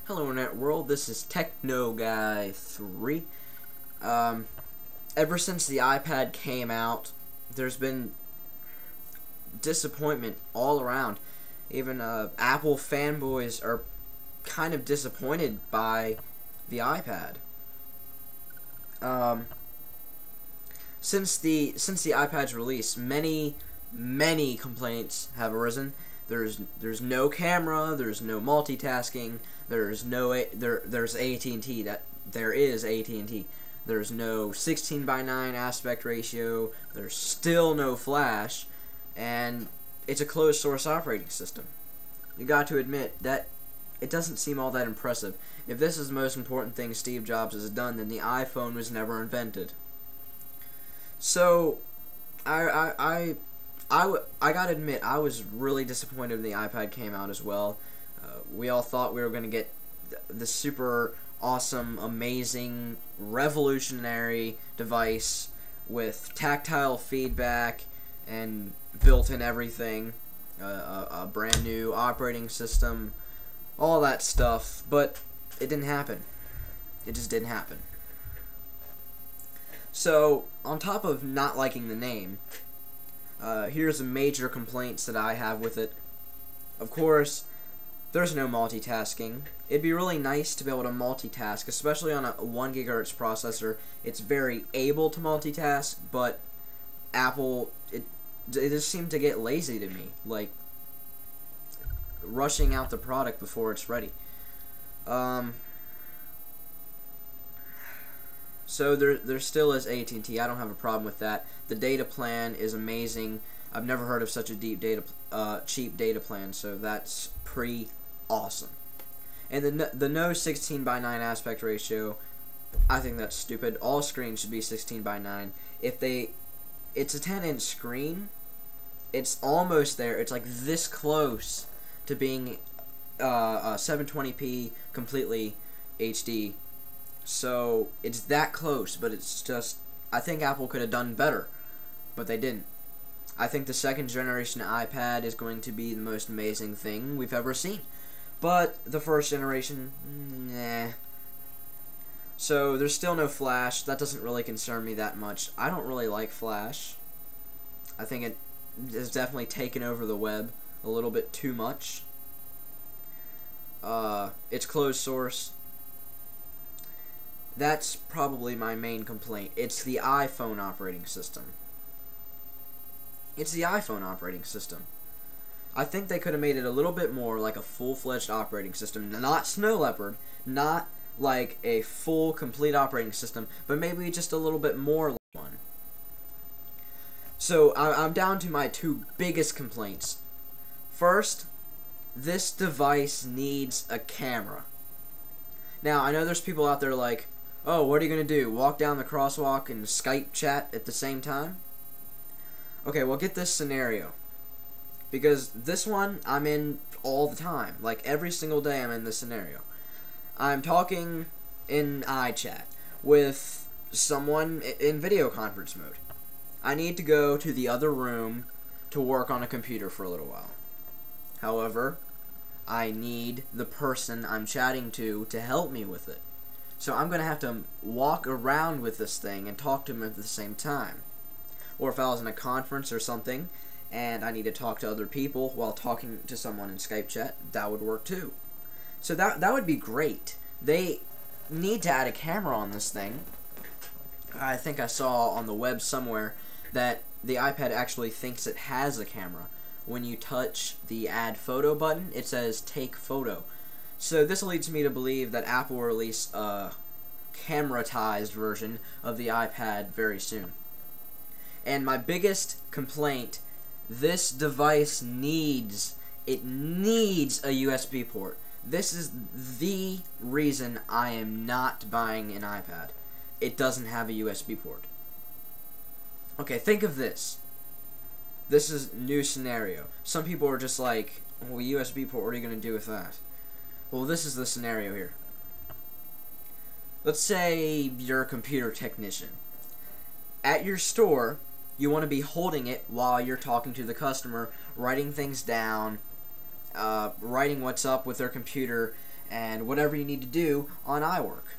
Hello Internet World, this is Techno Guy 3. Ever since the iPad came out, there's been disappointment all around. Even Apple fanboys are kind of disappointed by the iPad. Since the iPad's release, many complaints have arisen. There's no camera, there's no multitasking, there's at&t, there is at&t. There's no 16:9 aspect ratio, there's still no flash, and it's a closed source operating system. You got to admit that it doesn't seem all that impressive. If this is the most important thing Steve Jobs has done, then the iPhone was never invented. So I gotta admit, I was really disappointed when the iPad came out as well. We all thought we were going to get the super awesome, amazing, revolutionary device with tactile feedback and built-in everything, a brand new operating system, all that stuff, but it didn't happen. It just didn't happen. So, on top of not liking the name, here's the major complaints that I have with it. Of course, there's no multitasking. It'd be really nice to be able to multitask, especially on a 1 GHz processor. It's very able to multitask, but Apple, it just seemed to get lazy to me, like rushing out the product before it's ready. So there still is at&t. I don't have a problem with that. The data plan is amazing. I've never heard of such a cheap data plan, so that's pretty awesome. And the no 16:9 aspect ratio, I think that's stupid. All screens should be 16:9. It's a 10-inch screen. It's almost there. It's like this close to being 720p completely HD. So it's that close, but it's just, I think Apple could have done better, but they didn't. I think the second generation iPad is going to be the most amazing thing we've ever seen, but the first generation, nah. So there's still no flash. That doesn't really concern me that much. I don't really like flash. I think it has definitely taken over the web a little bit too much. It's closed source. That's probably my main complaint. It's the iPhone operating system. It's the iPhone operating system. I think they could have made it a little bit more like a full-fledged operating system. Not Snow Leopard, not like a full, complete operating system, but maybe just a little bit more like one. So, I'm down to my two biggest complaints. First, this device needs a camera. Now, I know there's people out there like, oh, what are you going to do? Walk down the crosswalk and Skype chat at the same time? Okay, well, get this scenario. Because this one, I'm in all the time. Like, every single day I'm in this scenario. I'm talking in iChat with someone in video conference mode. I need to go to the other room to work on a computer for a little while. However, I need the person I'm chatting to help me with it. So I'm going to have to walk around with this thing and talk to him at the same time. Or if I was in a conference or something and I need to talk to other people while talking to someone in Skype chat, that would work too. So that would be great. They need to add a camera on this thing. I think I saw on the web somewhere that the iPad actually thinks it has a camera. When you touch the add photo button, it says take photo. So this leads me to believe that Apple will release a camera-tized version of the iPad very soon. And my biggest complaint, this device needs a USB port. This is the reason I am not buying an iPad. It doesn't have a USB port. Okay, think of this. This is a new scenario. Some people are just like, well, USB port, what are you going to do with that? Well, this is the scenario here. Let's say you're a computer technician. At your store, you want to be holding it while you're talking to the customer, writing things down, writing what's up with their computer, and whatever you need to do on iWork.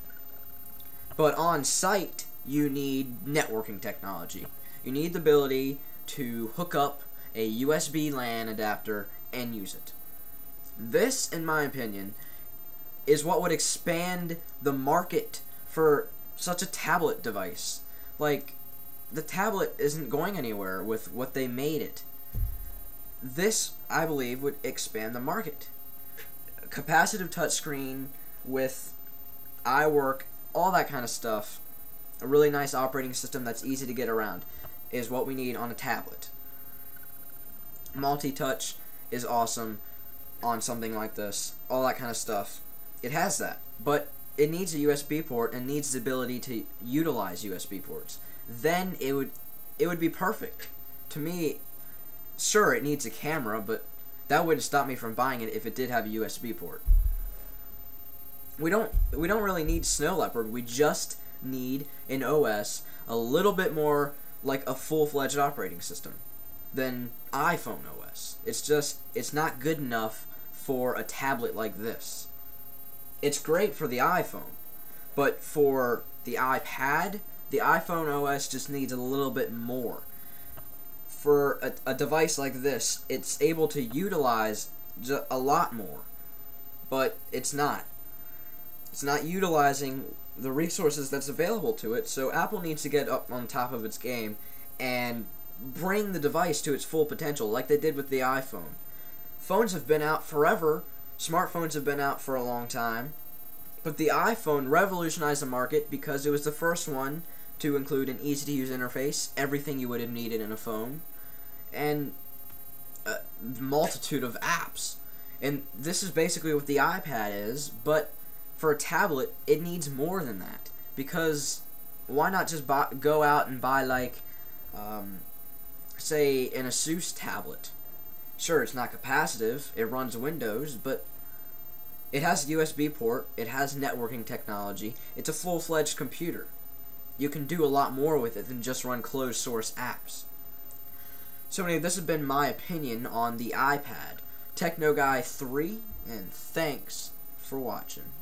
But on site, you need networking technology. You need the ability to hook up a USB LAN adapter and use it. This, in my opinion, is what would expand the market for such a tablet device. Like, the tablet isn't going anywhere with what they made it. This, I believe, would expand the market. Capacitive touchscreen with iWork, all that kind of stuff, a really nice operating system that's easy to get around, is what we need on a tablet. Multi-touch is awesome on something like this, all that kind of stuff. It has that, but it needs a USB port and needs the ability to utilize USB ports. Then it would be perfect. To me, sure, it needs a camera, but that wouldn't stop me from buying it if it did have a USB port. We don't really need Snow Leopard. We just need an OS a little bit more like a full-fledged operating system than iPhone OS. It's not good enough for a tablet like this. It's great for the iPhone, but for the iPad, the iPhone OS just needs a little bit more. For a device like this, it's able to utilize a lot more, but it's not. It's not utilizing the resources that's available to it, so Apple needs to get up on top of its game and bring the device to its full potential, like they did with the iPhone. Phones have been out forever, smartphones have been out for a long time, but the iPhone revolutionized the market because it was the first one to include an easy-to-use interface, everything you would have needed in a phone, and a multitude of apps. And this is basically what the iPad is, but for a tablet, it needs more than that. Because why not just go out and buy, like, say, an Asus tablet? Sure, it's not capacitive, it runs Windows, but it has a USB port, it has networking technology, it's a full-fledged computer. You can do a lot more with it than just run closed-source apps. So anyway, this has been my opinion on the iPad. TechnoGuy 3, and thanks for watching.